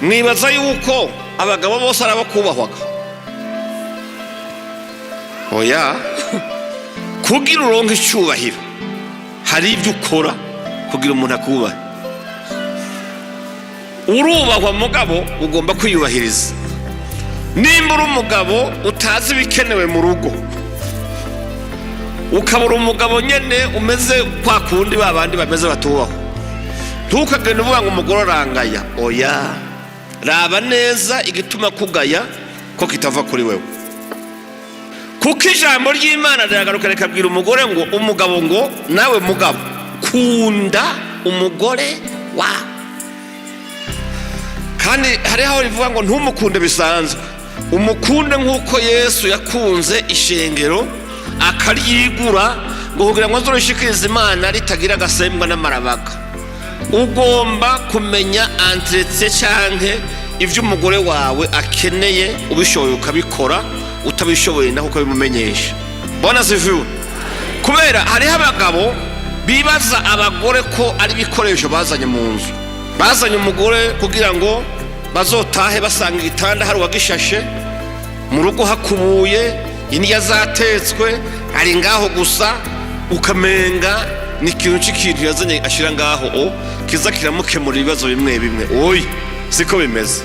mwibaza yuko abagabo bose ari abo kubahwaga? oya. kugira uronke icyubahiro hari ibyo ukora kugira umuntu akubahe. urubahwa mugabo ugomba kwiyubahiriza. nimba uri umugabo utazi ibikenewe mu rugo, ukabura umugabo nyene umeze kwa kundi babandi bameze batubaho, ntukagende uvuga ngo umugore arangaya. oya, raba neza igituma kugaya ko kitava kuri wewe, kuko ijambo ry'Imana riragaruka rikabwira umugore ngo umugabo ngo nawe mugabo kunda umugore wawe. kandi hariho rivuga ngo ntumukunde bisanzwe, umukunde nk'uko Yesu yakunze ishengero akaryigura ngo kugira ngo azorishikirize Imana ritagira agasembwa n'amarabaga. ugomba kumenya entretien canke ivyo umugore wawe akeneye, ubishoboye ukabikora, utabishoboye naho ukabimumenyesha. bona zivu kubera hariho abagabo bibaza abagore ko ari ibikoresho bazanye mu nzu. bazanye umugore kugira ngo bazotahe basanga igitanda hari uwagishashe, mu rugo hakubuye, indya zatetswe, ari ngaho gusa, ukamenga ni ikintu cy'ikintu yazanye ashira ngaho kiza kiramukemura ibibazo bimwe bimwe. oya, siko bimeze.